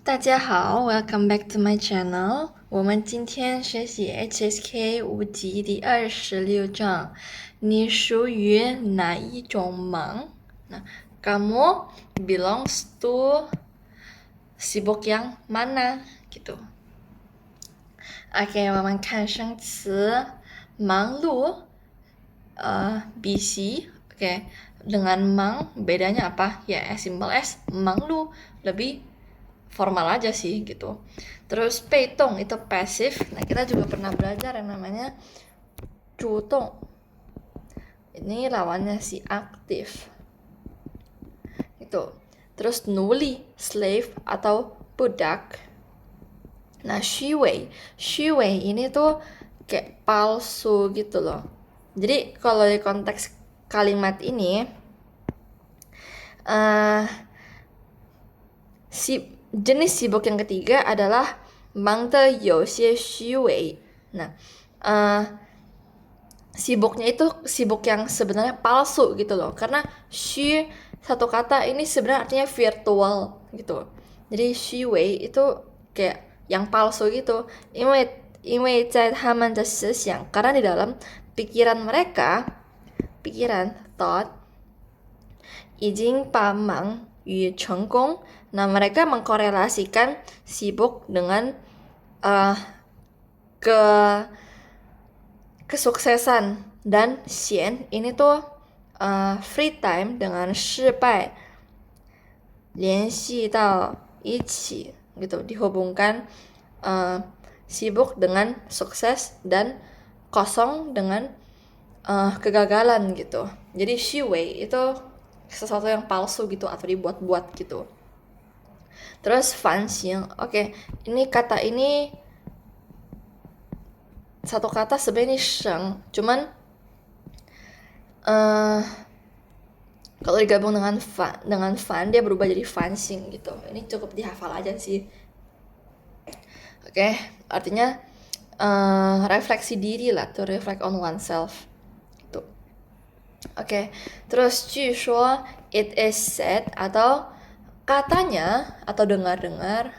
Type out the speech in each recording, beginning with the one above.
大家好 ，Welcome back to my channel。我们今天学习 HSK 5级第26章。你属于哪一种忙？Nah, kamu belongs to sibuk yang mana? Gitu. Oke, 我们看生词，忙碌，busy. Oke, dengan mang bedanya apa? Ya, as simple as 忙碌lebih formal aja sih gitu. Terus peitong itu pasif. Nah, kita juga pernah belajar yang namanya cutong. Ini lawannya si aktif. Itu. Terus nuli, slave atau budak. Nah, shuwei. Shuwei ini tuh kayak palsu gitu loh. Jadi kalau di konteks kalimat ini jenis sibuk yang ketiga adalah mangde youxie xuwei. Nah, sibuknya itu sibuk yang sebenarnya palsu gitu loh. Karena xu satu kata ini sebenarnya artinya virtual gitu. Jadi xuwei itu kayak yang palsu gitu. 因为在他们的思想, karena di dalam pikiran mereka, pikiran thought 已经把忙与成功. Nah, mereka mengkorelasikan sibuk dengan kesuksesan, dan xian ini tuh free time dengan 失败联系到一起 gitu, dihubungkan sibuk dengan sukses dan kosong dengan kegagalan gitu. Jadi shuwei itu sesuatu yang palsu gitu atau dibuat-buat gitu. Terus fanxing, oke, ini kata ini satu kata sebenarnya ini sheng, cuman kalau digabung dengan fan dia berubah jadi fanxing gitu. Ini cukup dihafal aja sih. Oke, artinya refleksi diri lah, to reflect on oneself gitu. Oke, terus 据说 it is said atau katanya atau dengar-dengar.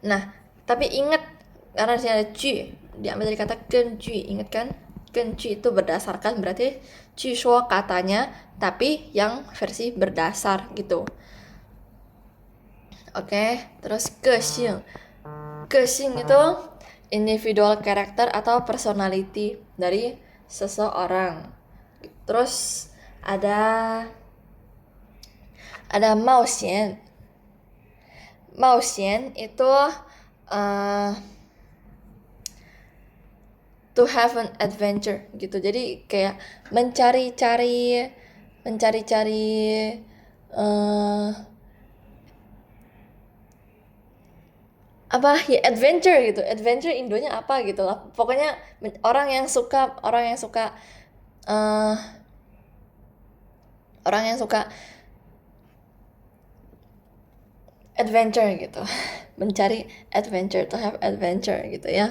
Nah, tapi ingat karena di sini ada 据 diambil dari kata 根据, ingat kan? 根据itu berdasarkan, berarti 据说 katanya, tapi yang versi berdasar gitu. Oke, terus 个性. 个性itu individual character atau personality dari seseorang. Terus ada 冒险. 冒险itu to have an adventure gitu. Jadi kayak mencari-cari apa ya, adventure gitu. Adventure Indonya apa gitu lah. Pokoknya orang yang suka adventure gitu. Mencari adventure, to have adventure gitu ya.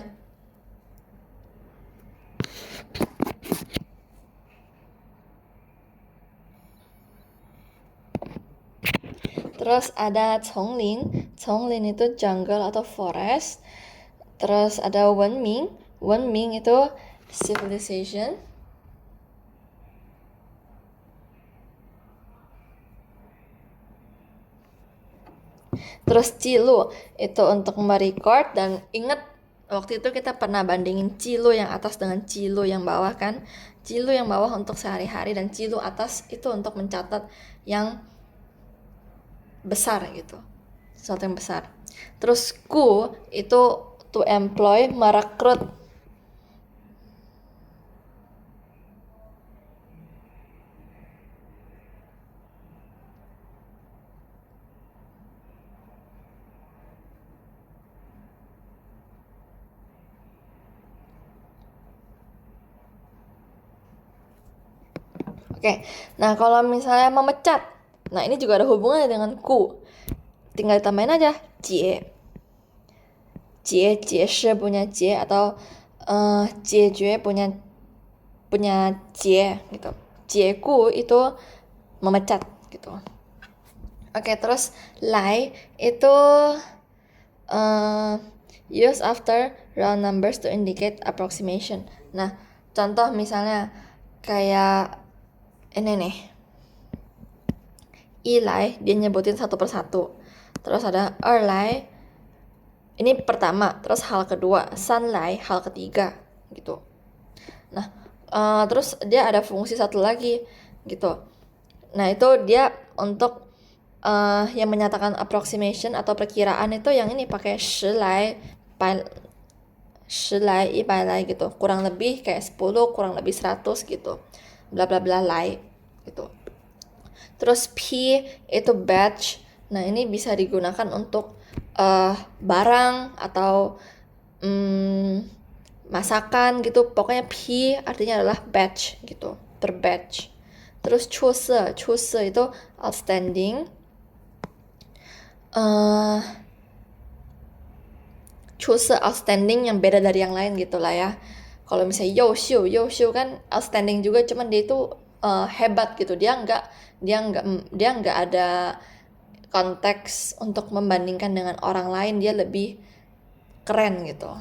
Terus ada 丛林. 丛林itu jungle atau forest. Terus ada 文明. 文明itu civilization. Terus 记录 itu untuk merecord, dan ingat waktu itu kita pernah bandingin 记录 yang atas dengan 记录 yang bawah kan. 记录 yang bawah untuk sehari-hari dan 记录 atas itu untuk mencatat yang besar gitu, sesuatu yang besar. Terus ku itu to employ, merekrut. Oke, nah kalau misalnya memecat, nah ini juga ada hubungannya dengan ku. Tinggal ditambahin aja jie. Jie, jie shi punya jie, atau jie jue punya jie gitu. Jie ku itu memecat gitu. Oke, terus lai itu use after round numbers to indicate approximation. Nah, contoh misalnya kayak ini nih. Ilai dia nyebutin satu persatu. Terus ada erlai ini pertama, terus hal kedua, sanlai hal ketiga gitu. Nah, terus dia ada fungsi satu lagi gitu. Nah, itu dia untuk yang menyatakan approximation atau perkiraan itu yang ini pakai shilai, shilai, ibailai gitu. Kurang lebih kayak 10, kurang lebih 100 gitu. Bla bla bla lai gitu. Terus P itu batch. Nah, ini bisa digunakan untuk barang atau masakan gitu. Pokoknya P artinya adalah batch gitu, per batch. Terus chuse itu outstanding. Chuse outstanding yang beda dari yang lain gitu lah ya. Kalau misalnya Youxiu kan outstanding juga, cuman dia itu hebat gitu. Dia nggak ada konteks untuk membandingkan dengan orang lain, dia lebih keren gitu.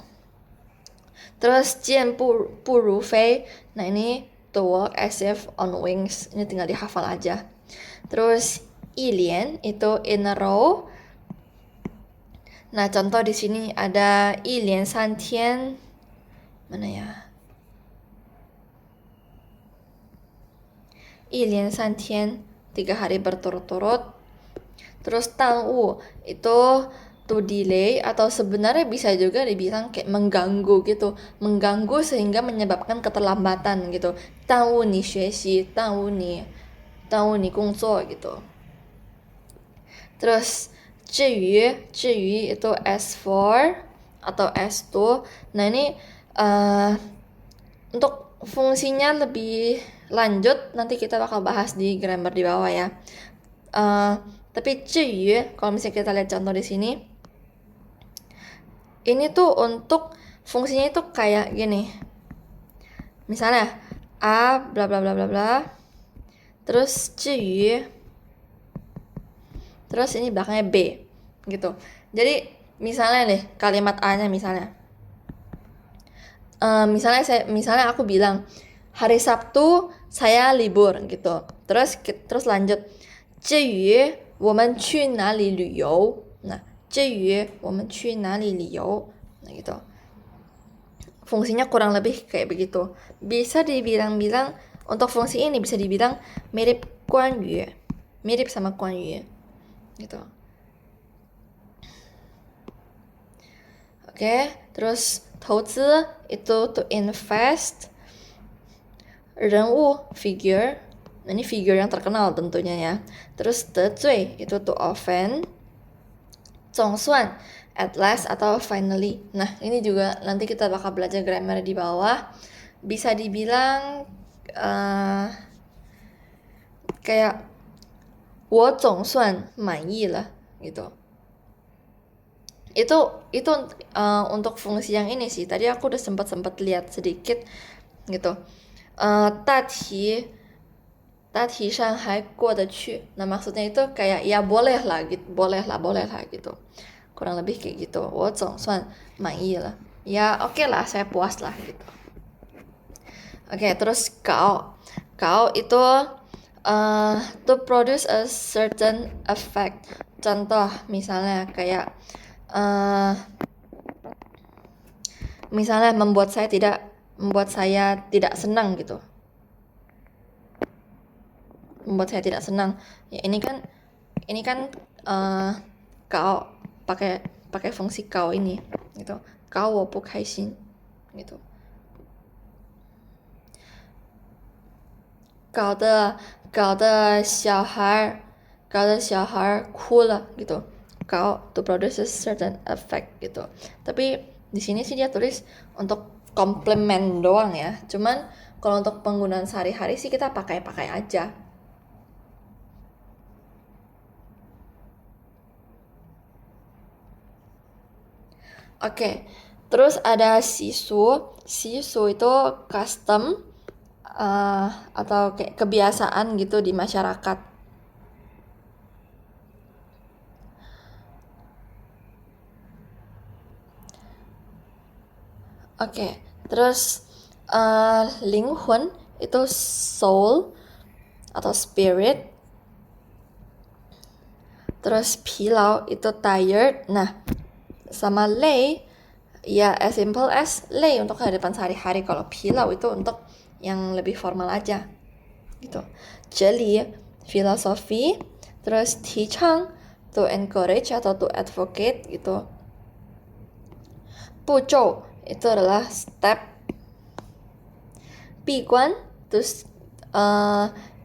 Terus jian bu ru fei, nah ini to walk as if on wings, ini tinggal dihafal aja. Terus ilian itu in a row. Nah, contoh di sini ada ilian san tian, mana ya? Ilian san tian, 3 hari berturut-turut. Terus tangwu itu to delay atau sebenarnya bisa juga dibilang kayak mengganggu gitu, mengganggu sehingga menyebabkan keterlambatan gitu. Tangwu ni xuexi, tangwu ni gongzuo gitu. Terus 至于 itu S4 atau S2. Nah, ini untuk fungsinya lebih lanjut nanti kita bakal bahas di grammar di bawah ya. Tapi 至于 kalau misalnya kita lihat contoh di sini, ini tuh untuk fungsinya itu kayak gini. Misalnya a bla bla bla bla bla. Terus 至于 terus ini belakangnya B gitu. Jadi misalnya nih kalimat A-nya misalnya misalnya aku bilang hari Sabtu saya libur gitu. Terus lanjut 至于我们去哪里旅游. Nah, 至于我们去哪里旅游. Nah, gitu. Fungsinya kurang lebih kayak begitu. Bisa dibilang untuk fungsi ini bisa dibilang mirip 关于, mirip sama 关于gitu. Oke, terus 投资 itu to invest. 人物 figure, ini figure yang terkenal tentunya ya. Terus 得罪 itu to offend. 总算 at last atau finally. Nah, ini juga nanti kita bakal belajar grammar di bawah. Bisa dibilang kayak 我总算满意了gitu. Itu untuk fungsi yang ini sih. Tadi aku udah sempat lihat sedikit gitu. 大体上还过得去. Nah, maksudnya itu kayak ya boleh lah gitu. Kurang lebih kayak gitu. 我总算满意了. Ya oke lah, saya puas lah gitu. Oke, terus gao itu to produce a certain effect. Contoh misalnya kayak misalnya membuat saya tidak senang gitu. Membuat saya tidak senang. Ya ini kan kau pakai fungsi kau ini gitu. Kau 我不开心 gitu. 搞得小孩哭了gitu. Kau to produce a certain effect gitu. Tapi di sini sih dia tulis untuk komplement doang ya. Cuman kalau untuk penggunaan sehari-hari sih kita pakai aja. Oke, terus ada sisu itu custom atau kayak kebiasaan gitu di masyarakat. Oke, terus linghun itu soul atau spirit. Terus pilau itu tired. Nah, sama lei ya as simple as lei untuk kehidupan sehari-hari. Kalau pilau itu untuk yang lebih formal aja gitu. Jeli filosofi, terus tichang to encourage atau to advocate gitu. Buzhou itu adalah step. Biguan terus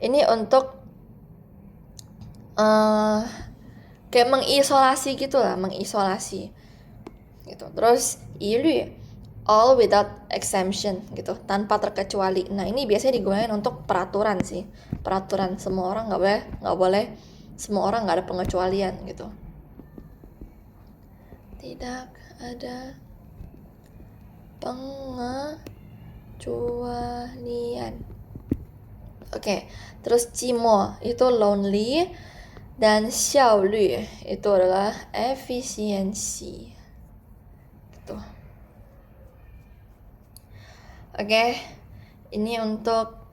ini untuk kayak mengisolasi gitu lah, mengisolasi gitu. Terus ilu all without exemption gitu, tanpa terkecuali. Nah ini biasanya digunakan untuk peraturan sih, peraturan semua orang nggak boleh semua orang nggak ada pengecualian gitu. Tidak ada pengecualian. Oke, terus cimo itu lonely dan xiaolü itu adalah efisiensi. Gitu. Oke, ini untuk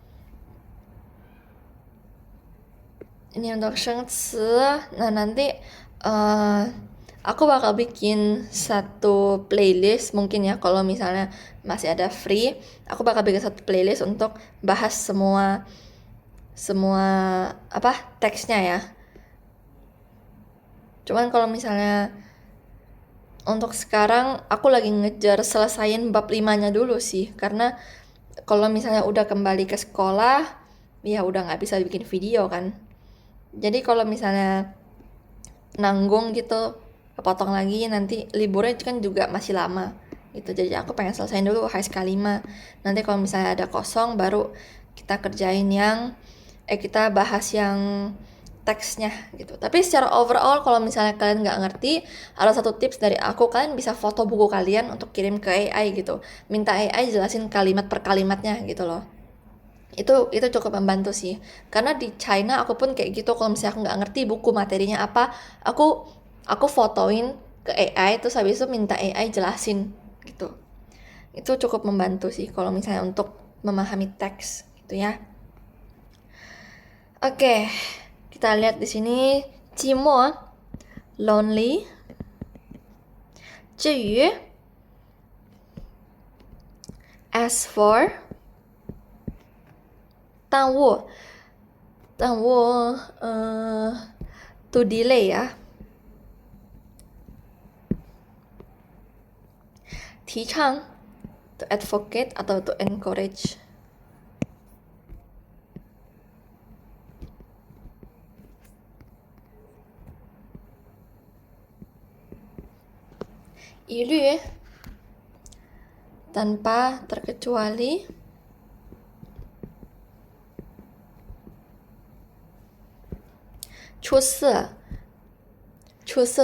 shengci. Nah nanti aku bakal bikin satu playlist mungkin ya, kalau misalnya masih ada free, aku bakal bikin satu playlist untuk bahas semua apa teksnya ya. Cuman kalau misalnya untuk sekarang aku lagi ngejar selesain bab 5-nya dulu sih, karena kalau misalnya udah kembali ke sekolah ya udah nggak bisa bikin video kan. Jadi kalau misalnya nanggung gitu potong lagi, nanti liburnya kan juga masih lama gitu. Jadi aku pengen selesain dulu HSK 5. Nanti kalau misalnya ada kosong baru kita kerjain yang kita bahas yang teksnya gitu. Tapi secara overall kalau misalnya kalian nggak ngerti, ada satu tips dari aku, kalian bisa foto buku kalian untuk kirim ke AI gitu. Minta AI jelasin kalimat per kalimatnya gitu loh. Itu cukup membantu sih. Karena di China aku pun kayak gitu, kalau misalnya aku nggak ngerti buku materinya apa, aku fotoin ke AI terus habis itu minta AI jelasin gitu. Itu cukup membantu sih kalau misalnya untuk memahami teks gitu ya. Oke, kita lihat di sini Cimo lonely. 至于 as for 但我to delay 呀，提倡 to advocate atau to encourage. Ilu tanpa terkecuali. Cusa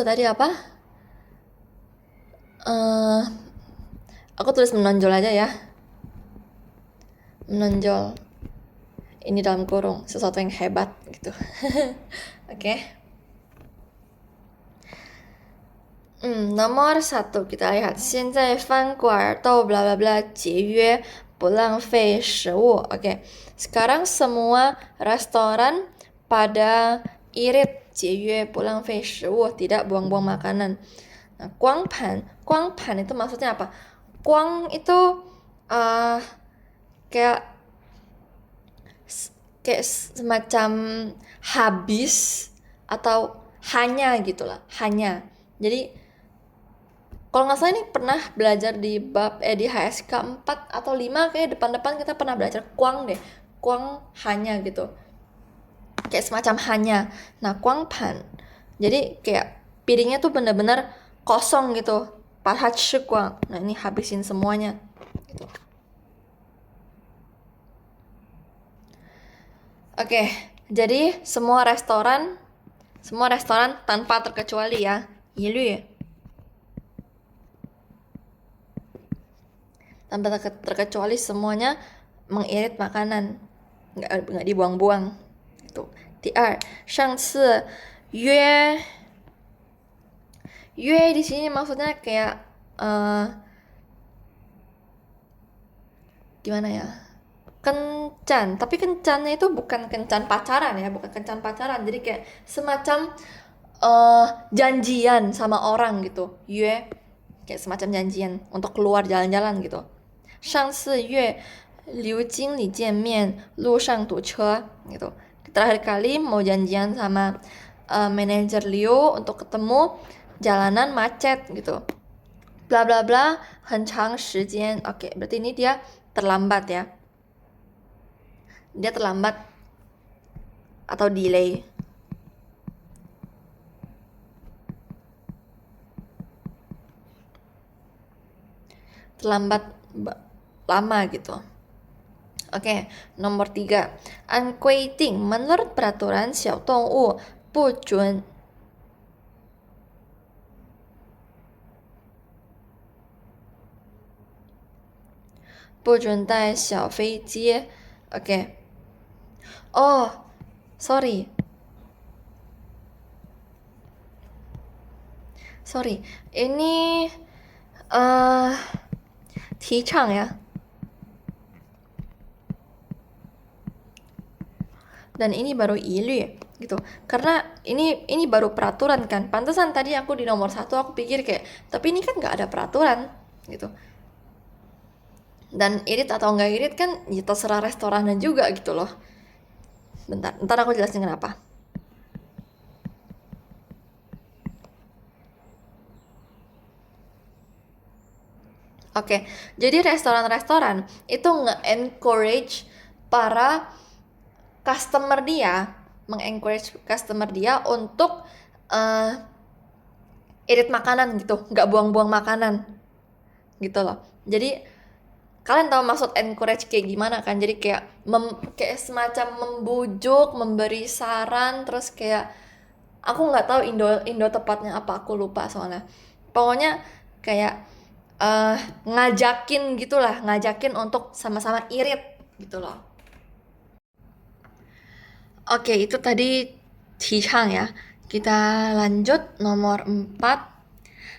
tadi apa? Aku tulis menonjol aja ya. Menonjol ini dalam kurung, sesuatu yang hebat gitu. Oke. Nomor 1 kita lihat. 现在饭馆都 bla bla bla 节约不浪费食物. Oke. Sekarang semua restoran pada irit 节约不浪费食物, tidak buang-buang makanan. Nah, guangpan itu maksudnya apa? Guang itu kayak semacam habis atau hanya gitulah, hanya. Jadi kalau nggak salah ini pernah belajar di bab di HSK 4 atau 5 kayak depan-depan kita pernah belajar kuang deh. Kuang hanya gitu. Kayak semacam hanya. Nah, kuang pan. Jadi kayak piringnya tuh bener-bener kosong gitu. Parhat kuang. Nah, ini habisin semuanya gitu. Oke, jadi semua restoran tanpa terkecuali ya. Ilu. Tanpa terkecuali semuanya mengirit makanan, nggak dibuang-buang gitu. 第二，上次约di sini maksudnya kayak gimana ya? Kencan, tapi kencannya itu bukan kencan pacaran ya, bukan kencan pacaran. Jadi kayak semacam janjian sama orang gitu. Yue, kayak semacam janjian untuk keluar jalan-jalan gitu. 上次约刘经理见面，路上堵车 gitu. Terakhir kali mau janjian sama manajer Liu untuk ketemu, jalanan macet gitu. Bla bla bla, 很长时间. Oke, berarti ini dia terlambat ya. Dia terlambat atau delay. Terlambat lama gitu. Oke, nomor 3. An规定 menurut peraturan 小动物不准带小飞机. Oke. Oh, sorry. Ini 提倡ya. Dan ini baru ilu gitu. Karena ini baru peraturan kan. Pantesan tadi aku di nomor 1 aku pikir kayak, tapi ini kan nggak ada peraturan gitu. Dan irit atau nggak irit kan ya terserah restorannya juga gitu loh. Bentar aku jelasin kenapa. Oke, jadi restoran-restoran itu nge-encourage para customer dia, meng-encourage customer dia untuk irit makanan gitu, nggak buang-buang makanan gitu loh. Jadi kalian tahu maksud encourage kayak gimana kan? Jadi kayak kayak semacam membujuk, memberi saran, terus kayak aku nggak tahu Indo tepatnya apa, aku lupa soalnya. Pokoknya kayak ngajakin gitulah, ngajakin untuk sama-sama irit gitu loh. Oke, itu tadi 提倡 ya. Kita lanjut nomor 4.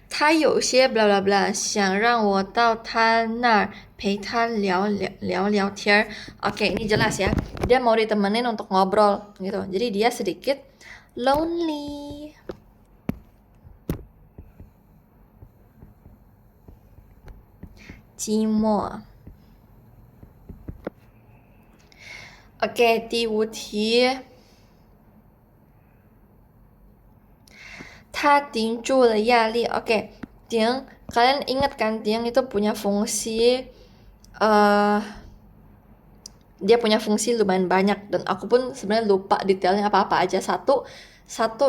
他有些 bla bla bla 想让我到他那儿陪他聊天. Oke, ini jelas ya. Dia mau ditemenin untuk ngobrol gitu. Jadi dia sedikit lonely. Jimo. Oke, 第5题。他顶住了压力. Oke, 顶 kalian ingat kan 顶 itu punya fungsi dia punya fungsi lumayan banyak dan aku pun sebenarnya lupa detailnya apa-apa aja. Satu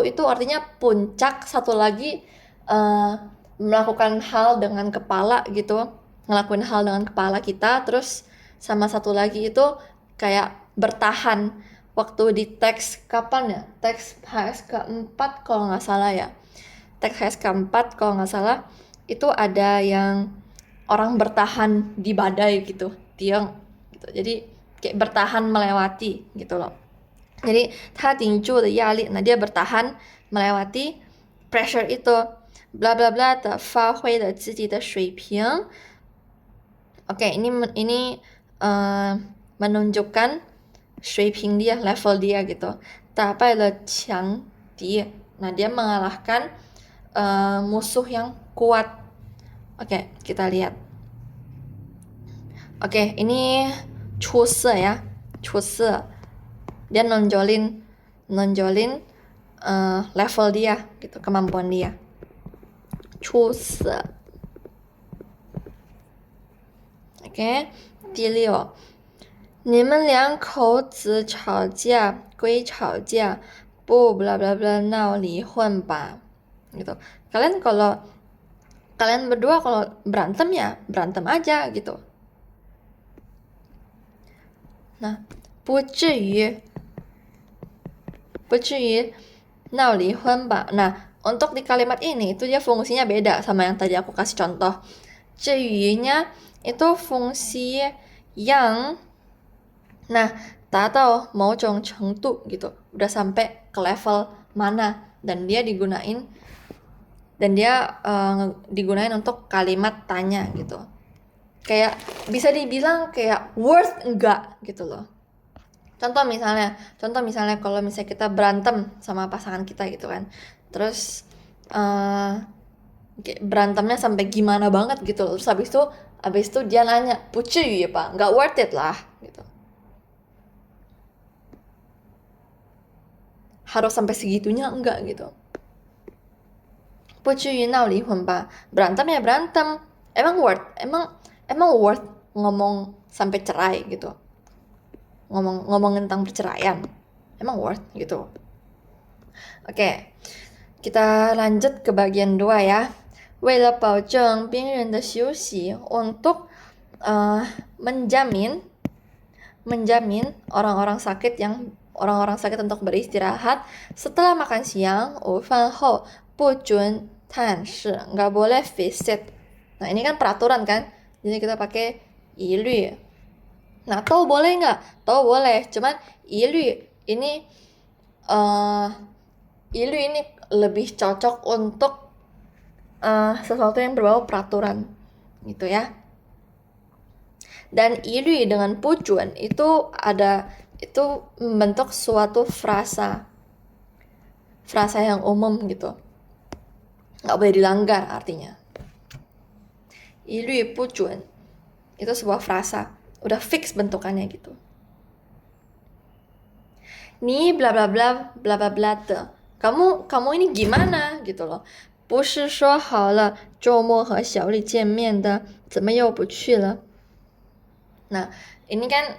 itu artinya puncak, satu lagi melakukan hal dengan kepala gitu, ngelakuin hal dengan kepala kita, terus sama satu lagi itu kayak bertahan. Waktu di teks kapan ya? Teks HSK 4 kalau nggak salah ya. Teks HSK 4 kalau nggak salah itu ada yang orang bertahan di badai gitu, tiang gitu. Jadi kayak bertahan melewati gitu loh. Jadi 他顶住的压力, nah dia bertahan melewati pressure itu. Bla bla bla 的发挥了自己的水平. Oke, ini menunjukkan 水平 dia, level dia gitu. 打败了强敌, nah dia mengalahkan musuh yang kuat. Oke, kita lihat. Oke, ini 出色 ya, 出色. Dia nonjolin level dia gitu, kemampuan dia. 出色. Oke, 第6. 你们两口子吵架归吵架，不 bla bla bla 闹离婚吧. Gitu. Kalian berdua kalau berantem ya berantem aja gitu. Nah, 不至于闹离婚吧. Nah, untuk di kalimat ini itu dia fungsinya beda sama yang tadi aku kasih contoh. 至于nya itu fungsi yang达到某种程度gitu. Udah sampai ke level mana dan dia digunain untuk kalimat tanya gitu. kayak bisa dibilang kayak worth enggak gitu loh. Contoh misalnya kalau misalnya kita berantem sama pasangan kita gitu kan, terus kayak berantemnya sampai gimana banget gitu loh, terus habis itu dia nanya, 不至于吧, nggak worth it lah gitu. Harus sampai segitunya enggak gitu. 不至于闹离婚吧, berantem ya berantem, emang worth ngomong sampai cerai gitu, ngomong tentang perceraian, emang worth gitu. Oke, kita lanjut ke bagian 2 ya. 为了保证病人的休息, untuk menjamin orang-orang sakit untuk beristirahat setelah makan siang, 午饭后不准探视, nggak boleh visit. Nah ini kan peraturan kan, jadi kita pakai 一律. Nah tahu boleh nggak? Tahu boleh, cuman 一律ini 一律 ini lebih cocok untuk sesuatu yang berbau peraturan gitu ya. Dan 一律 dengan 不准 itu membentuk suatu frasa yang umum gitu, nggak boleh dilanggar artinya. 一律不准 itu sebuah frasa, udah fix bentukannya gitu. Ni bla bla bla bla bla bla de, kamu ini gimana gitu loh. 不是说好了周末和小丽见面的，怎么又不去了? Nah, ini kan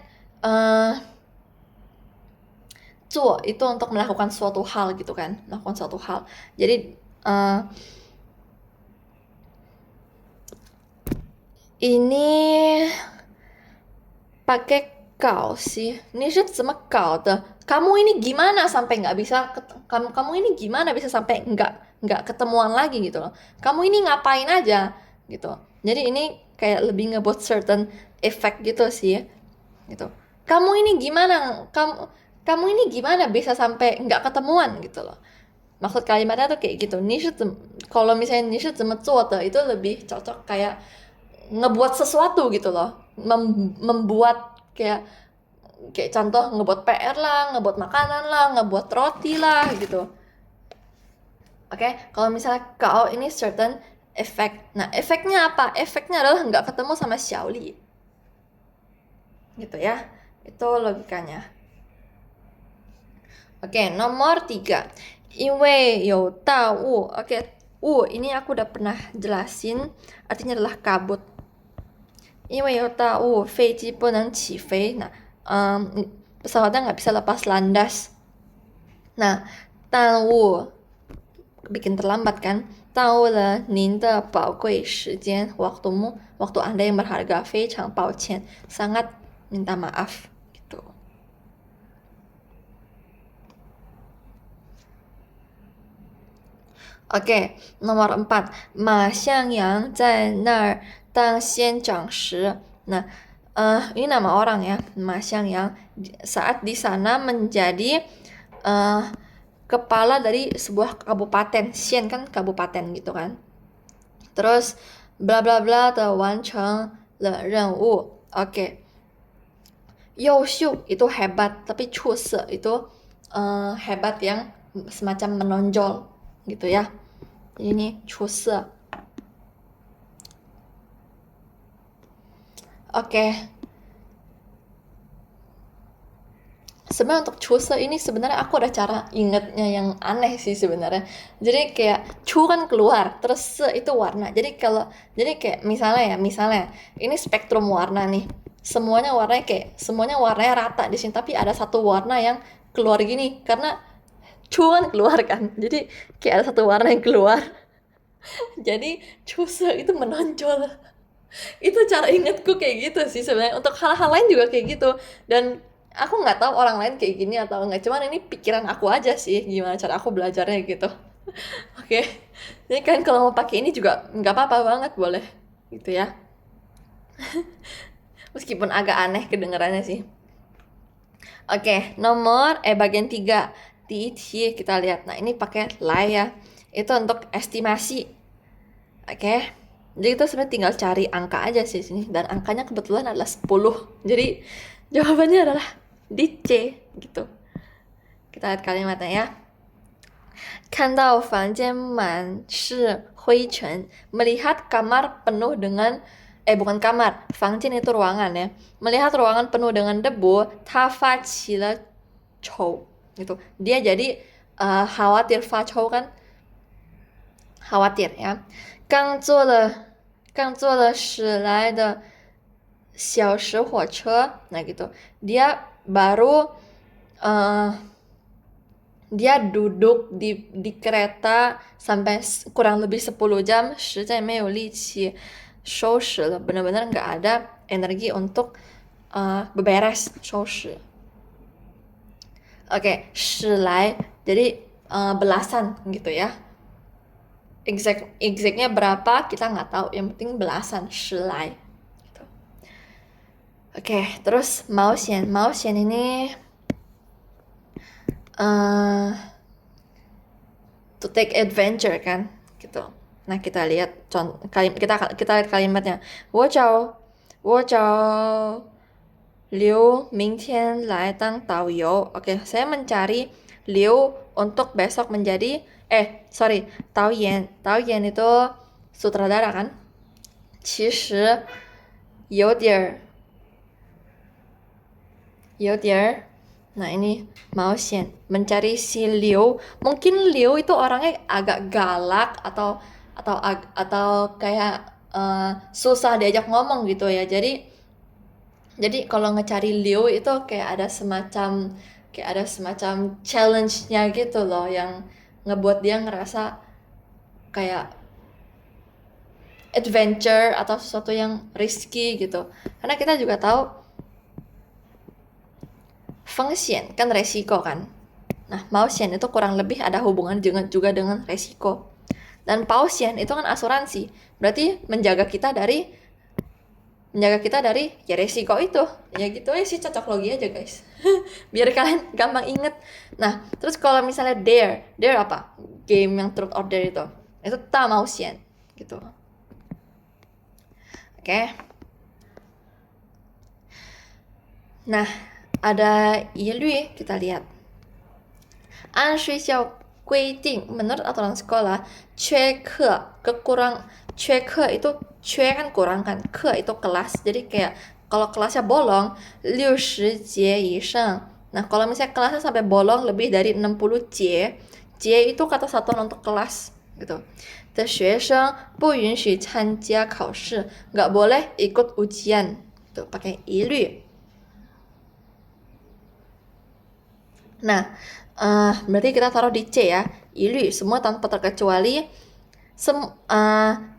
做 itu untuk melakukan suatu hal gitu kan, melakukan suatu hal. Jadi ini pakai 搞 sih. Ini 是怎么搞的? Kamu ini gimana sampai nggak bisa kamu ini gimana bisa sampai nggak ketemuan lagi gitu loh. Kamu ini ngapain aja gitu. Jadi ini kayak lebih ngebuat certain effect gitu sih gitu. Kamu ini gimana bisa sampai nggak ketemuan gitu loh. Maksud kalimatnya tuh kayak gitu. Kalau misalnya 你是怎么做的 itu lebih cocok kayak ngebuat sesuatu gitu loh. Membuat kayak contoh ngebuat PR lah, ngebuat makanan lah, ngebuat roti lah gitu. Oke, kalau misalnya kau ini certain effect. Nah, efeknya apa? Efeknya adalah nggak ketemu sama Xiaoli. Gitu ya. Itu logikanya. Oke, nomor 3. 因为有大雾. Oke, ini aku udah pernah jelasin. Artinya adalah kabut. 因为有大雾, 飞机不能起飞. Nah, pesawatnya nggak bisa lepas landas. Nah, 耽误 bikin terlambat kan, 耽误了您的宝贵时间, waktu Anda yang berharga, 非常抱歉, sangat minta maaf gitu. Oke, nomor 4. 马向阳在那儿当县长时. Nah, ini nama orang ya, Ma Xiangyang, saat di sana menjadi kepala dari sebuah kabupaten. Xian kan kabupaten gitu kan. Terus bla bla bla de wancheng le renwu. Oke. Youxiu itu hebat, tapi 出色 itu hebat yang semacam menonjol gitu ya. Ini 出色. Oke. Sebenarnya untuk 出色 ini sebenarnya aku ada cara ingetnya yang aneh sih sebenarnya. Jadi kayak 出 kan keluar, terus 色 itu warna. Jadi kayak misalnya ini spektrum warna nih. Semuanya warnanya rata di sini, tapi ada satu warna yang keluar gini karena 出 kan keluar kan. Jadi kayak ada satu warna yang keluar. Jadi 出色 itu menonjol. Itu cara ingatku kayak gitu sih sebenarnya. Untuk hal-hal lain juga kayak gitu. Dan aku nggak tahu orang lain kayak gini atau enggak. Cuman ini pikiran aku aja sih. Gimana cara aku belajarnya gitu. Oke. Jadi kan kalau mau pakai ini juga nggak apa-apa banget, boleh. Gitu ya. Meskipun agak aneh kedengarannya sih. Oke. Bagian 3. Di kita lihat. Nah ini pakai lai ya. Itu untuk estimasi. Oke. Jadi kita sebenarnya tinggal cari angka aja sih sini, dan angkanya kebetulan adalah 10. Jadi jawabannya adalah di C gitu. Kita lihat kalimatnya ya. 看到房间满是灰尘, melihat kamar penuh dengan bukan kamar, 房间 itu ruangan ya. Melihat ruangan penuh dengan debu, 他发起了愁 gitu. Dia jadi khawatir, 发愁 kan khawatir ya. 刚坐了驶来的小时火车, nah gitu. Dia baru dia duduk di kereta sampai kurang lebih 10 jam, 实在没有力气收拾了, benar-benar nggak ada energi untuk beberes, 收拾. Oke, 驶来, jadi belasan gitu ya. Exactnya berapa kita nggak tahu, yang penting belasan, 驶来. Gitu. Oke, terus 冒险ini to take adventure kan gitu. Nah, kita lihat kita lihat kalimatnya. 我找Liu 明天来当导游. Oke, saya mencari Liu untuk besok menjadi导演itu sutradara kan. 其实有点儿 Nah, ini 冒险 mencari si Liu. Mungkin Liu itu orangnya agak galak atau kayak susah diajak ngomong gitu ya. Jadi kalau ngecari Liu itu kayak ada semacam challenge-nya gitu loh, yang ngebuat dia ngerasa kayak adventure atau sesuatu yang risky gitu. Karena kita juga tahu 风险 kan resiko kan. Nah, 冒险 itu kurang lebih ada hubungan juga dengan resiko. Dan 保险 itu kan asuransi. Berarti menjaga kita dari ya resiko itu. Ya gitu aja sih, cocok logi aja guys. Biar kalian gampang inget. Nah, terus kalau misalnya dare apa? Game yang truth or dare itu. Itu 大冒险 gitu. Oke. Nah, ada 疑虑 kita lihat. 按学校规定 menurut aturan sekolah, 缺课 缺课 itu 缺 kan kurang kan, 课 itu kelas. Jadi kayak kalau kelasnya bolong 60节以上. Nah, kalau misalnya kelasnya sampai bolong lebih dari 60 节 itu kata satuan untuk kelas gitu. 的学生不允许参加考试, nggak boleh ikut ujian. Tuh, pakai 疑虑. Nah, berarti kita taruh di C ya. 疑虑 semua tanpa terkecuali.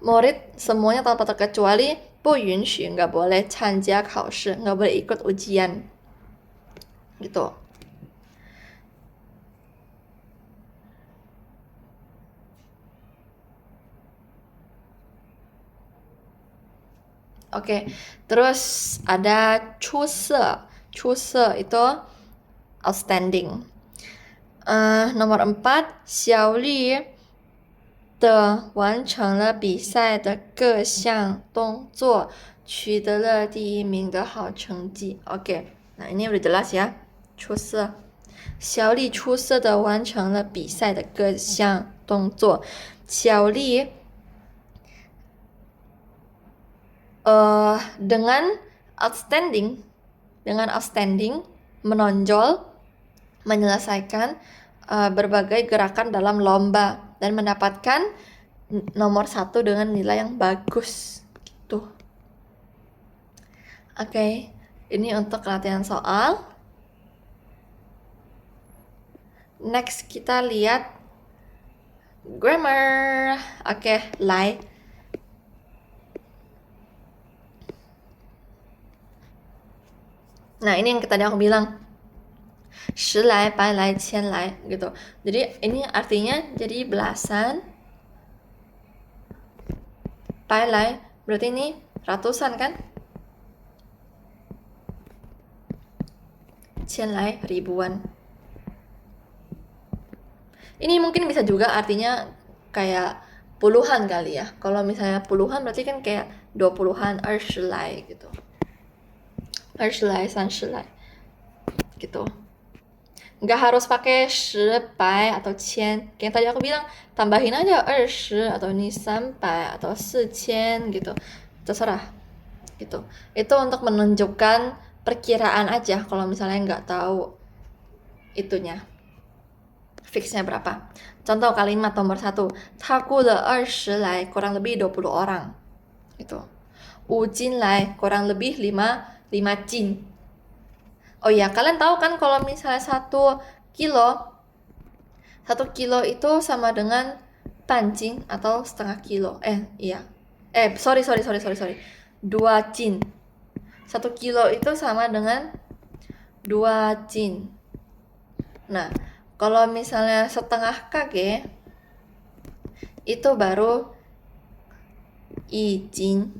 Murid semuanya tanpa terkecuali 不允许 nggak boleh 参加考试, nggak boleh ikut ujian. Gitu. Oke, terus ada 出色 itu outstanding. Nomor 4, 小丽的完成了比赛的各项动作，取得了第1名的好成绩. Oke, nah ini udah jelas ya. 出色，小丽出色的完成了比赛的各项动作。小丽dengan outstanding menonjol, menyelesaikan berbagai gerakan dalam lomba dan mendapatkan nomor 1 dengan nilai yang bagus gitu. Oke, ini untuk latihan soal. Next kita lihat grammar. Oke, 来. Nah, ini yang tadi aku bilang 十来, 百来, 千来gitu. Jadi ini artinya jadi belasan. 百来 berarti ini ratusan kan? 千来 ribuan. Ini mungkin bisa juga artinya kayak puluhan kali ya. Kalau misalnya puluhan berarti kan kayak 20-an, 20来 gitu. 20来, 30来 gitu. Nggak harus pakai 10, atau 1000. Kayak tadi aku bilang, tambahin aja 20 atau ini 300 atau 4000 gitu. Terserah gitu. Itu untuk menunjukkan perkiraan aja kalau misalnya nggak tahu itunya. Fixnya berapa. Contoh kalimat nomor 1. 他雇了20来 kurang lebih 20 orang. Gitu. 5斤来 kurang lebih 5 jin. Oh iya, kalian tahu kan kalau misalnya 1 kilo itu sama dengan 半斤 atau setengah kilo. Iya. Sorry. 2 jin. 1 kilo itu sama dengan 2 jin. Nah, kalau misalnya setengah kg itu baru 1 jin.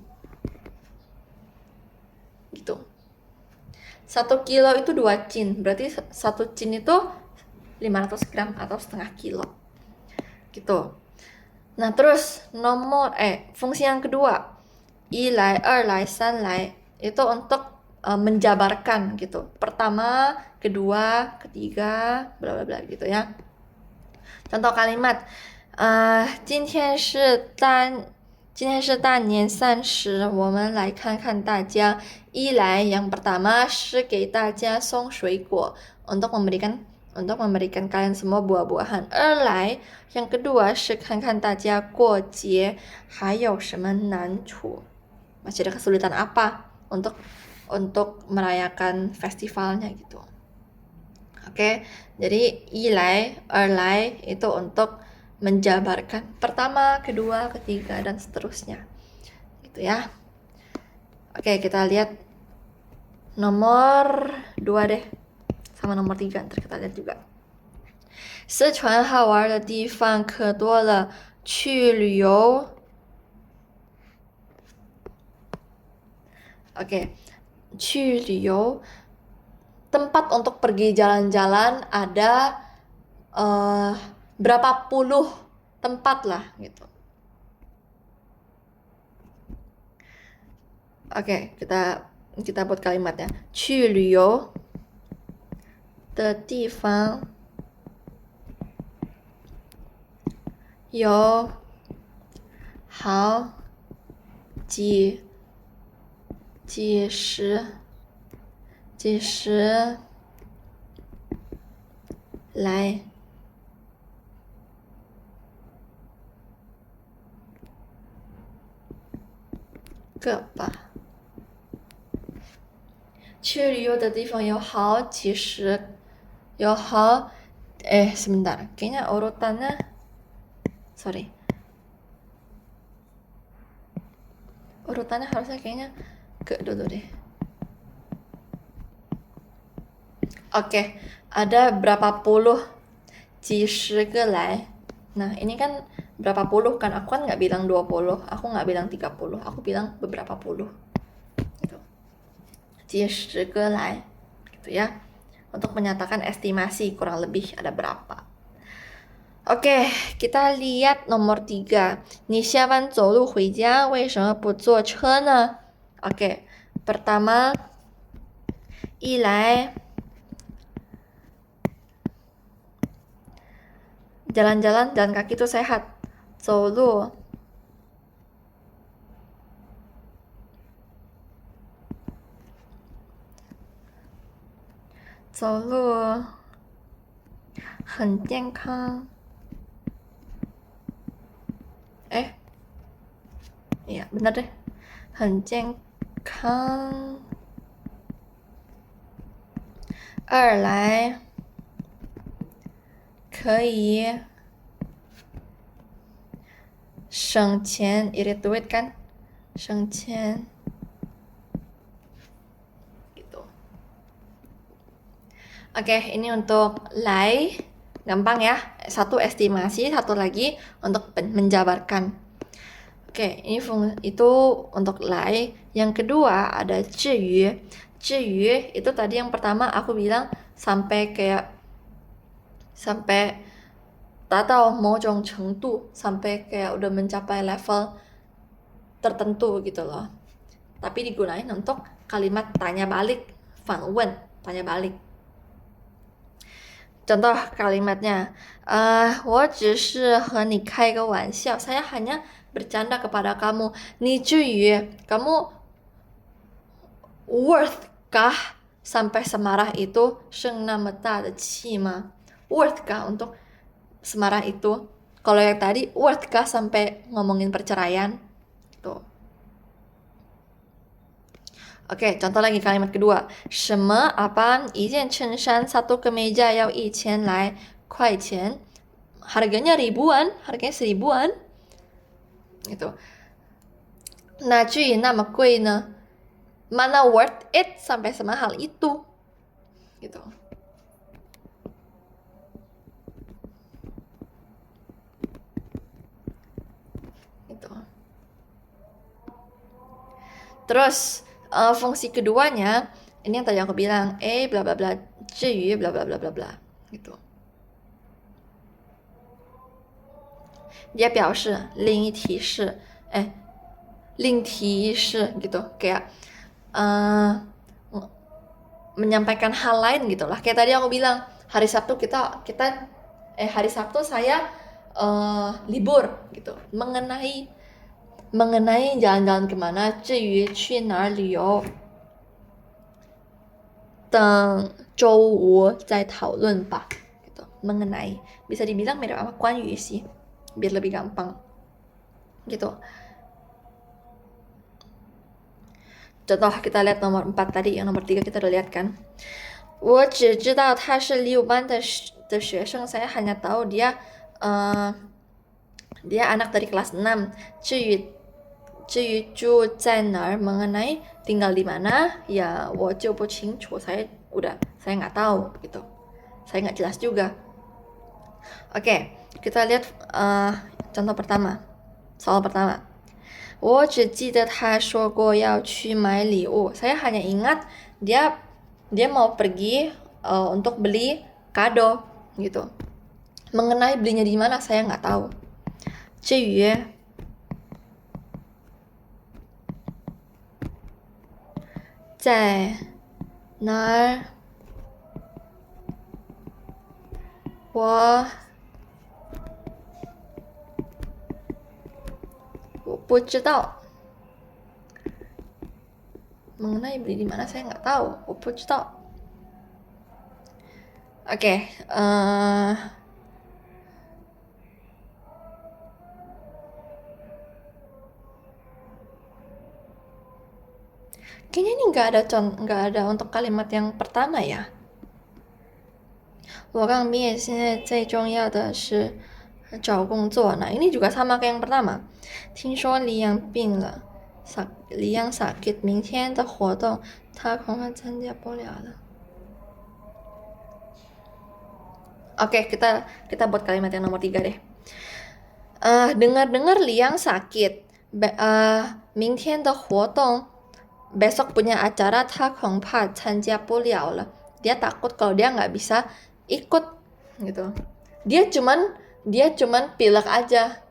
Gitu. 1 kilo itu 2 jin, berarti 1 jin itu 500 gram atau setengah kilo. Gitu. Nah, terus fungsi yang kedua, 1来 2来 3来 itu untuk menjabarkan gitu. Pertama, kedua, ketiga, bla bla bla gitu ya. Contoh kalimat, 今天是大年30，我们来看看大家。一来 yang pertama 是给大家送水果 untuk memberikan kalian semua buah-buahan. 二来 yang kedua 是看看大家过节还有什么难处. Masih ada kesulitan apa untuk merayakan festivalnya gitu. Oke, jadi 一来 2来 itu untuk menjabarkan pertama, kedua, ketiga, dan seterusnya gitu ya. Oke, kita lihat nomor 2 deh sama nomor 3, ntar kita lihat juga. 四川好玩的地方可多了，去旅游。 Oke, 去旅游 tempat untuk pergi jalan-jalan ada berapa puluh tempat lah gitu. Oke, kita buat kalimatnya. 去旅游的地方有好几十来个吧。去旅游的地方有好几十，sebentar, kayaknya urutannya, sorry, urutannya harusnya kayaknya ke dulu deh. Oke, ada berapa puluh 几十个来. Nah, ini kan berapa puluh kan? Aku kan nggak bilang 20, aku nggak bilang 30, aku bilang beberapa puluh. Gitu. 几十个来, gitu ya. Untuk menyatakan estimasi kurang lebih ada berapa. Oke, kita lihat nomor 3. 你下班走路回家为什么不坐车呢? Oke, pertama, 一来 jalan-jalan jalan kaki itu sehat. 走路 走路很健康. Iya, benar deh. 很健康. 二来可以省钱, irit duit kan? 省钱 gitu. Oke, ini untuk lai, gampang ya. Satu estimasi, satu lagi untuk menjabarkan. Oke, ini itu untuk lai. Yang kedua ada 至于. 至于 itu tadi yang pertama aku bilang sampai 达到某种程度 sampai kayak udah mencapai level tertentu gitu loh. Tapi digunain untuk kalimat tanya balik, 反问, tanya balik. Contoh kalimatnya, 我只是和你开个玩笑, saya hanya bercanda kepada kamu. 你至于 kamu worth-kah sampai semarah itu 生那么大的气吗? Worth-kah untuk semarah itu? Kalau yang tadi worth-kah sampai ngomongin perceraian? Tuh. Oke, contoh lagi kalimat kedua. 什么 apaan? 一件衬衫 satu kemeja 要1000来块钱. Harganya ribuan, harganya 1000-an. Gitu. 那至于那么贵呢? Mana worth it sampai semahal itu? Gitu. Gitu. Terus fungsi keduanya ini yang tadi aku bilang bla bla bla 至于 bla bla bla bla bla gitu. Dia 表示另一提示另提示 gitu kayak menyampaikan hal lain gitu lah. Kayak tadi aku bilang hari Sabtu hari Sabtu saya libur gitu. Mengenai jalan-jalan kemana, 至于去哪儿旅游，等周五再讨论吧. Gitu. Mengenai, bisa dibilang mirip sama 关于 sih, biar lebih gampang. Gitu. Contoh kita lihat nomor 4 tadi, yang nomor 3 kita udah lihat kan. 我只知道他是6班的学生, saya hanya tahu dia anak dari kelas 6. 至于住在哪儿 mengenai tinggal di mana, ya 我就不清楚, saya nggak tahu gitu. Saya nggak jelas juga. Oke, kita lihat contoh pertama. Soal pertama. 我只记得他说过要去买礼物. Saya hanya ingat dia mau pergi untuk beli kado gitu. Mengenai belinya di mana saya nggak tahu. 至于在哪儿我不知道. Mengenai beli di mana saya nggak tahu. 我不知道. Oke, kayaknya ini nggak ada untuk kalimat yang pertama ya. 我刚毕业现在最重要的是找工作. Nah, ini juga sama kayak yang pertama. 听说李阳病了. 李阳 sakit. 明天的活动他恐怕参加不了了. Oke, kita buat kalimat yang nomor 3 deh. Dengar-dengar Liang sakit. 明天的活动 besok punya acara, 他恐怕参加不了了. Dia takut kalau dia nggak bisa ikut gitu. Dia cuman pilek aja.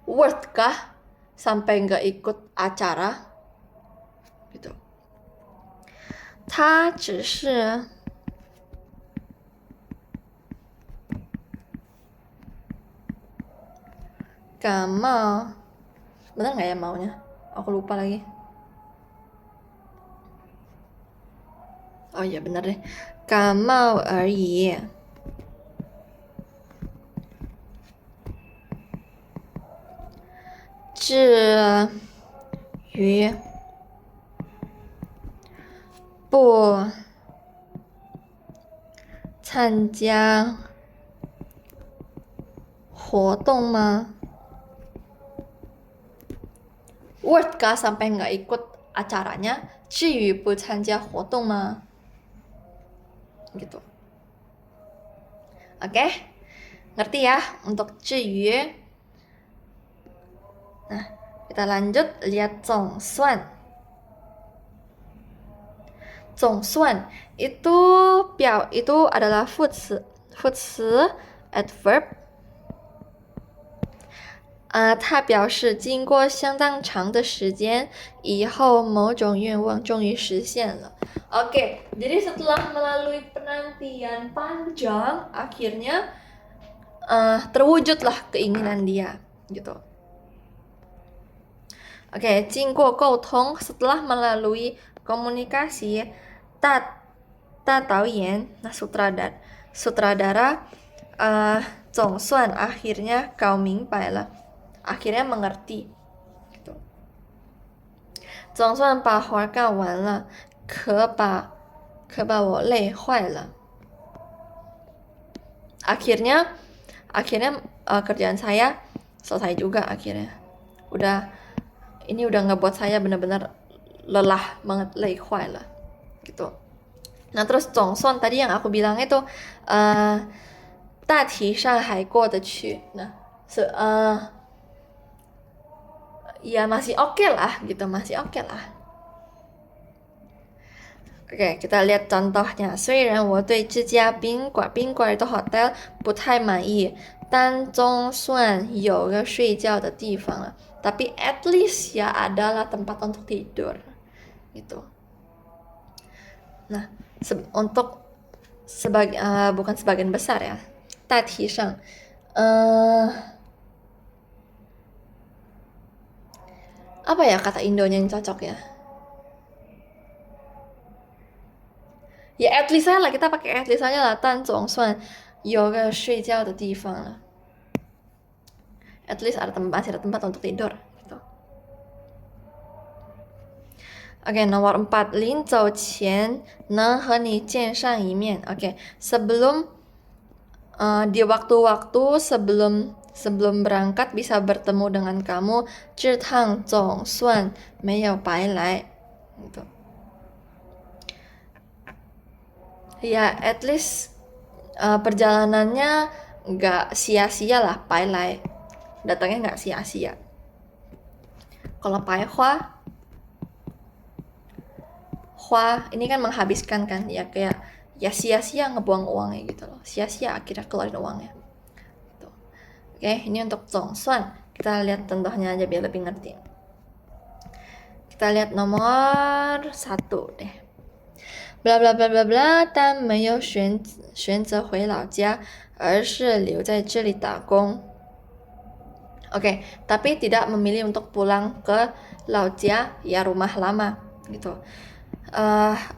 Worth kah sampai nggak ikut acara gitu. 他只是感冒. Bener nggak ya maunya? Aku lupa lagi. Oh iya bener deh. 感冒而已. Zhi yu bu 参加活动吗? Worth kah sampai nggak ikut acaranya? 至于不参加活动吗? Gitu. Oke? Ngerti ya untuk 至于? Nah, kita lanjut lihat 总算. 总算 itu adalah 副词副词 adverb，它表示经过相当长的时间以后，某种愿望终于实现了。Oke, jadi setelah melalui penantian panjang, akhirnya terwujudlah keinginan dia, gitu. Oke, 经过沟通 setelah melalui komunikasi, 大导演 nah sutradara 总算 akhirnya kau 明白了 akhirnya mengerti gitu. 总算把活干完了，可把我累坏了。akhirnya kerjaan saya selesai juga akhirnya. Ini udah ngebuat saya benar-benar lelah banget, 累坏了 gitu. Nah terus 总算 tadi yang aku bilang itu 大体上还过得去. Nah ya masih oke lah gitu, masih oke lah. Oke, kita lihat contohnya. 虽然我对这家宾馆的 hotel 不太满意，但总算有个睡觉的地方了。Tapi at least ya adalah tempat untuk tidur. Gitu. Nah, untuk bukan sebagian besar ya. 大体上 apa ya kata Indonya yang cocok ya? Ya at least aja lah, kita pakai at least aja lah. 但总算有个睡觉的地方了。At least masih ada tempat untuk tidur gitu. Oke, nomor 4. 临走前能和你见上一面. Oke, sebelum di waktu-waktu sebelum berangkat bisa bertemu dengan kamu. 这趟总算没有白来 gitu. Ya at least perjalanannya nggak sia-sia lah, 白来 datangnya nggak sia-sia. Kalau 白花ini kan menghabiskan kan, ya kayak ya sia-sia ngebuang uangnya gitu loh, sia-sia akhirnya keluarin uangnya gitu. Oke, ini untuk 总算. Kita lihat contohnya aja biar lebih ngerti. Kita lihat nomor 1 deh. Bla bla bla bla bla, 但没有选择回老家，而是留在这里打工。Oke, tapi tidak memilih untuk pulang ke 老家 ya rumah lama gitu.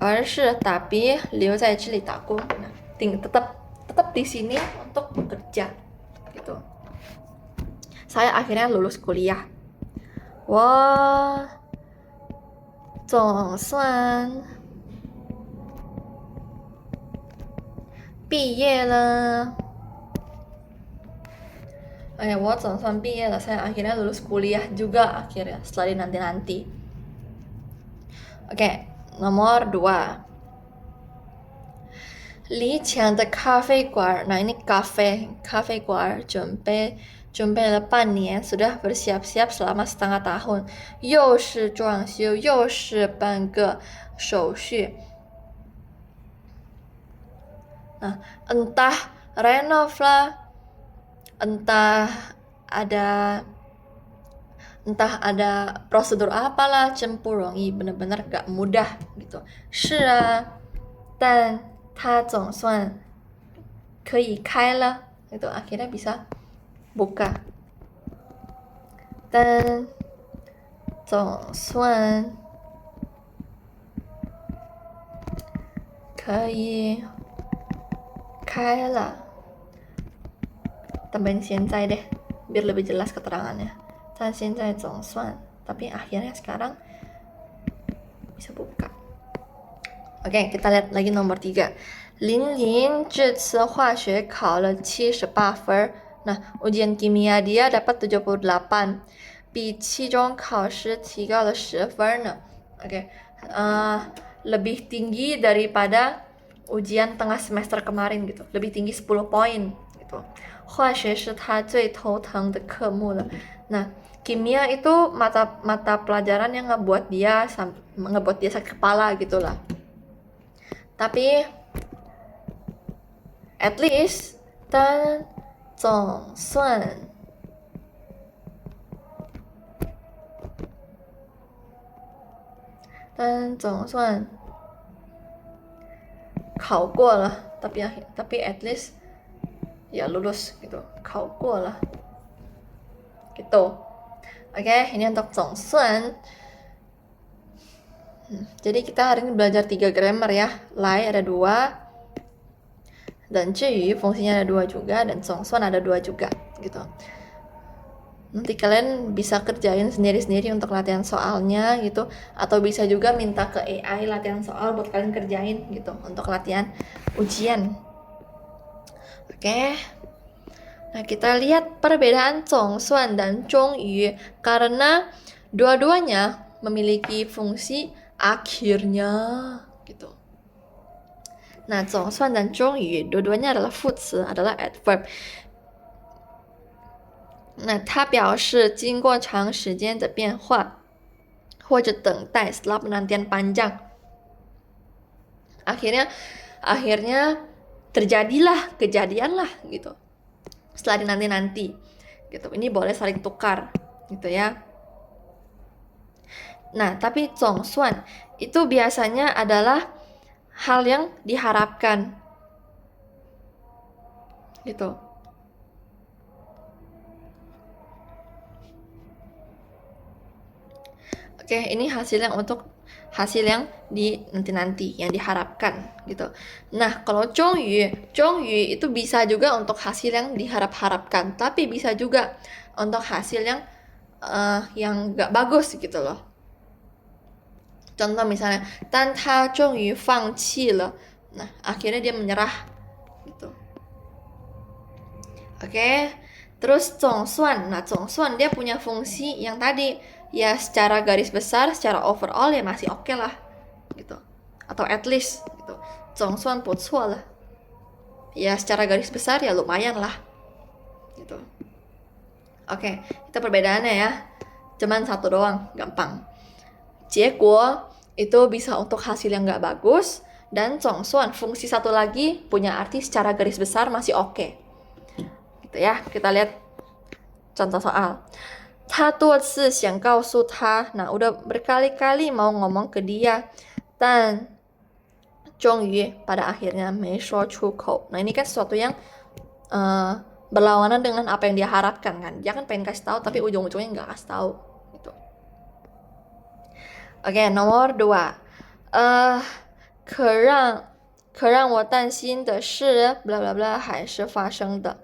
而是 tapi 留在这里打工. Nah, tetap di sini untuk bekerja gitu. Saya akhirnya lulus kuliah. 我总算毕业了.我总算毕业了. Saya akhirnya lulus kuliah juga akhirnya setelah dinanti-nanti. Oke, nomor 2. 理想的咖啡馆. Nah, ini cafe 馆 准备了半年, sudah bersiap-siap selama setengah tahun. 又是装修又是办个手续. Nah, entah renov lah, entah ada prosedur apalah, 真不容易, benar-benar gak mudah gitu. 是啊, 但它总算可以开了 gitu, akhirnya bisa buka. 但总算可以开了. Tambahin 现在 deh biar lebih jelas keterangannya. 但现在总算, tapi akhirnya sekarang bisa buka. Oke, kita lihat lagi nomor 3. 林林这次化学考了78分. Nah, ujian kimia dia dapat 78, 比期中考试提高了10分呢. Oke, lebih tinggi daripada ujian tengah semester kemarin gitu, lebih tinggi 10 poin gitu. 化学是他最头疼的科目了. Nah, kimia itu mata pelajaran yang ngebuat dia sakit kepala gitulah. Tapi at least 但总算考过了tapi at least ya lulus gitu, 考过了gitu. Oke, ini untuk 总算. Jadi kita hari ini belajar 3 grammar ya. Lai ada 2, dan 至于 fungsinya ada 2 juga, dan 总算ada 2 juga gitu. Nanti kalian bisa kerjain sendiri-sendiri untuk latihan soalnya gitu, atau bisa juga minta ke AI latihan soal buat kalian kerjain gitu untuk latihan ujian. Oke. Nah, kita lihat perbedaan 总算 dan 终于 karena dua-duanya memiliki fungsi akhirnya gitu. Nah, 总算 dan 终于 dua-duanya adalah 副词, adalah adverb. 那它表示经过长时间的变化或者等待 setelah penantian panjang. Akhirnya terjadilah, kejadian lah gitu. Setelah dinanti-nanti gitu. Ini boleh saling tukar gitu ya. Nah, tapi 总算 itu biasanya adalah hal yang diharapkan gitu. Oke, ini hasil yang di nanti-nanti, yang diharapkan gitu. Nah, kalau 终于itu bisa juga untuk hasil yang diharap-harapkan, tapi bisa juga untuk hasil yang gak bagus gitu loh. Contoh misalnya, 但他终于放弃了. Nah, akhirnya dia menyerah gitu. Oke. Terus 总算. Nah, 总算 dia punya fungsi yang tadi, ya secara garis besar, secara overall ya masih oke lah gitu, atau at least gitu. 总算不错了, ya secara garis besar ya lumayan lah gitu. Oke, kita perbedaannya ya, cuman satu doang, gampang. 结果 itu bisa untuk hasil yang gak bagus, dan 总算 fungsi satu lagi punya arti secara garis besar masih oke gitu ya. Kita lihat contoh soal. 他多次想告诉他, nah udah berkali-kali mau ngomong ke dia, 但终于 pada akhirnya 没说出口. Nah ini kan sesuatu yang berlawanan dengan apa yang dia harapkan kan. Dia kan pengen kasih tahu tapi ujung-ujungnya nggak kasih tahu gitu. Oke, nomor 2. 可让我担心的是 bla bla bla 还是发生的.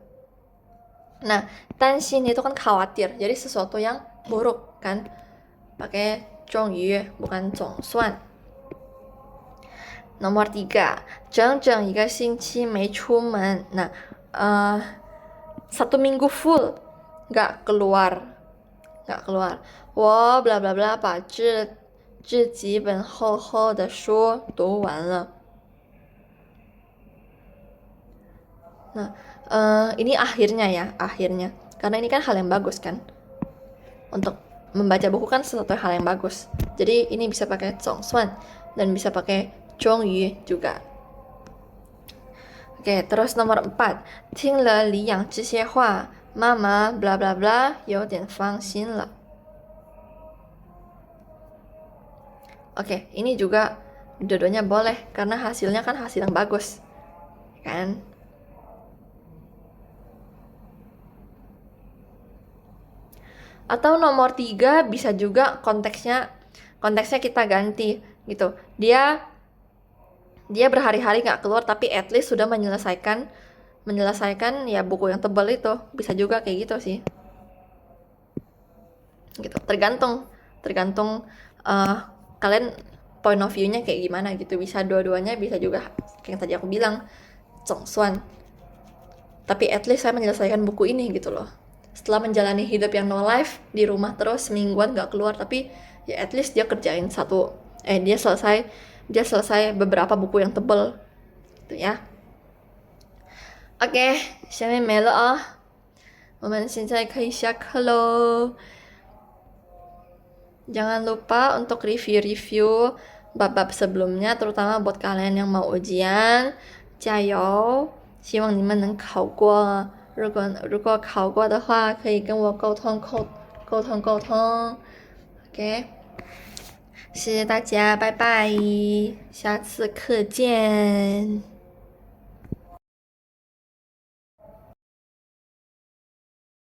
Nah, 担心itu kan khawatir, jadi sesuatu yang buruk kan. Pakai 终于 bukan 总算. Nomor 3. 整整一个星期没出门. Nah, 1 minggu full nggak keluar. 我 bla bla bla 把这几本厚厚的书读完了. Nah, ini akhirnya ya, akhirnya. Karena ini kan hal yang bagus kan. Untuk membaca buku kan sesuatu hal yang bagus. Jadi ini bisa pakai 总算 dan bisa pakai 终于 juga. Oke, terus nomor 4. 听了李养这些话，妈妈 bla bla bla 有点放心了. Oke, ini juga dua-duanya boleh karena hasilnya kan hasil yang bagus. Kan? Atau nomor 3 bisa juga konteksnya kita ganti gitu. Dia berhari-hari nggak keluar tapi at least sudah menyelesaikan ya buku yang tebal itu. Bisa juga kayak gitu sih. Gitu. Tergantung kalian point of view-nya kayak gimana gitu. Bisa dua-duanya, bisa juga kayak yang tadi aku bilang 总算. Tapi at least saya menyelesaikan buku ini gitu loh. Setelah menjalani hidup yang no life, di rumah terus semingguan gak keluar, tapi ya at least dia kerjain dia selesai beberapa buku yang tebal gitu ya. Oke, 下面没了啊，我们现在可以下课喽。Jangan lupa untuk review bab-bab sebelumnya, terutama buat kalian yang mau ujian. 加油希望你们能考过。如果考过的话，可以跟我沟通。OK，谢谢大家，拜拜，下次课见。